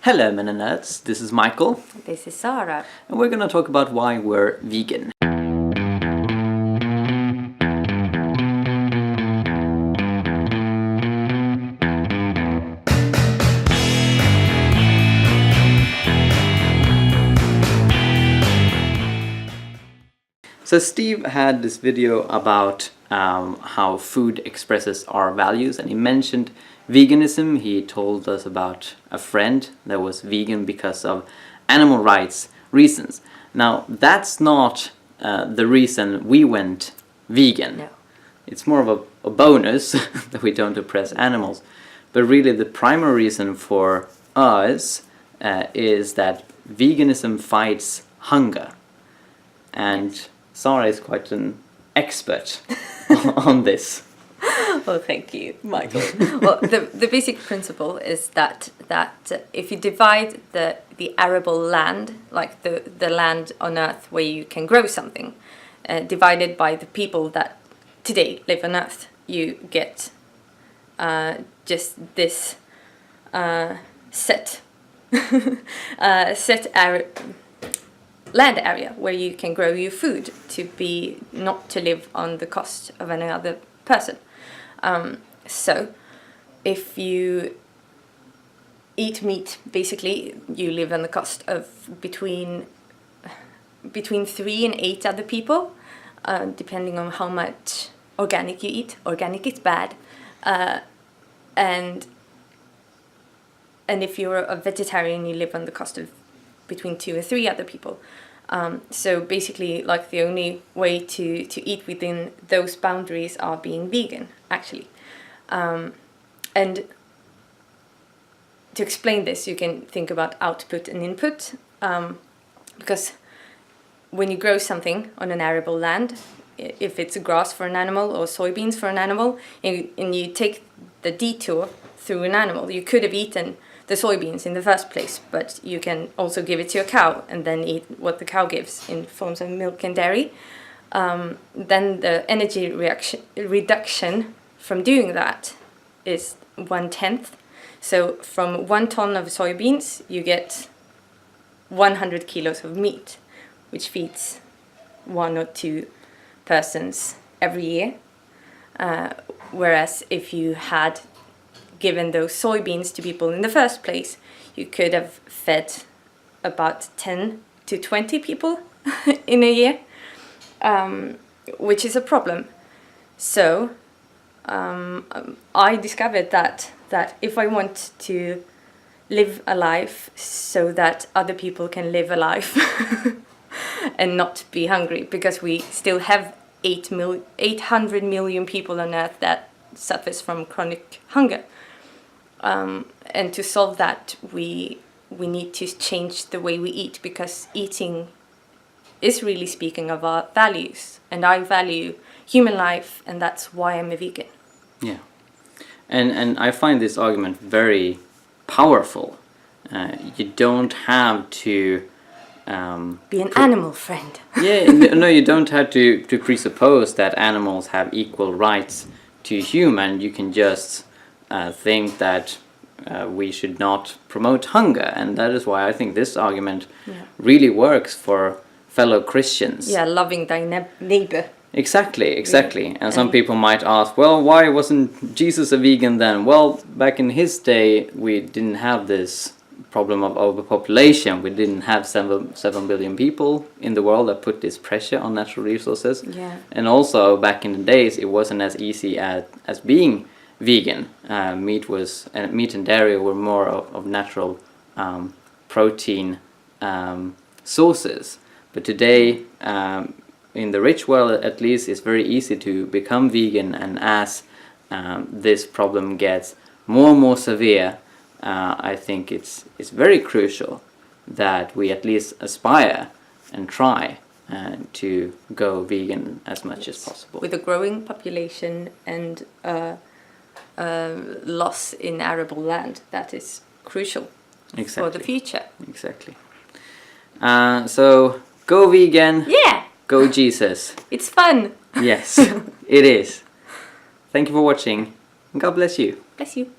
Hello MennoNerds, this is Michael. This is Sarah. And we're gonna talk about why we're vegan. So Steve had this video about how food expresses our values, and he mentioned veganism. He told us about a friend that was vegan because of animal rights reasons. Now, that's not the reason we went vegan. No. It's more of a bonus that we don't oppress animals. But really the primary reason for us is that veganism fights hunger. And Sarah is quite an expert on this. Well, thank you, Michael. Well, the basic principle is that if you divide the arable land, like the land on Earth where you can grow something, divided by the people that today live on Earth, you get just this set land area where you can grow your food not to live on the cost of another person. So if you eat meat, basically you live on the cost of between 3 and 8 other people, depending on how much organic you eat. Organic is bad, and if you're a vegetarian, you live on the cost of between 2 and 3 other people. So basically, like, the only way to eat within those boundaries are being vegan, actually. And to explain this, you can think about output and input, because when you grow something on an arable land, if it's grass for an animal or soybeans for an animal, and you take the detour through an animal, you could have eaten the soybeans in the first place, but you can also give it to a cow and then eat what the cow gives in forms of milk and dairy. Then the energy reduction from doing that is 1/10. So from 1 ton of soybeans, you get 100 kilos of meat, which feeds 1 or 2 persons every year. Whereas if you had given those soybeans to people in the first place, you could have fed about 10 to 20 people in a year, which is a problem. So I discovered that if I want to live a life so that other people can live a life and not be hungry, because we still have 800 million people on Earth that suffers from chronic hunger. And to solve that, we need to change the way we eat, because eating is really speaking of our values, and I value human life, and that's why I'm a vegan. Yeah, and I find this argument very powerful. You don't have to be an animal friend. Yeah, no, you don't have to presuppose that animals have equal rights to human. You can just think that we should not promote hunger, and that is why I think this argument really works for fellow Christians. Yeah, loving thy neighbor. Exactly. And some people might ask, well, why wasn't Jesus a vegan then? Well, back in his day, we didn't have this problem of overpopulation. We didn't have 7 billion people in the world that put this pressure on natural resources. Yeah. And also, back in the days, it wasn't as easy as being vegan. Meat and dairy were more of natural protein sources. But today, in the rich world at least, it's very easy to become vegan, and as this problem gets more and more severe, I think it's very crucial that we at least aspire and try to go vegan as much as possible. With a growing population and loss in arable land, that is crucial for the future. Exactly. So go vegan. Yeah. Go Jesus. It's fun. Yes, it is. Thank you for watching. God bless you. Bless you.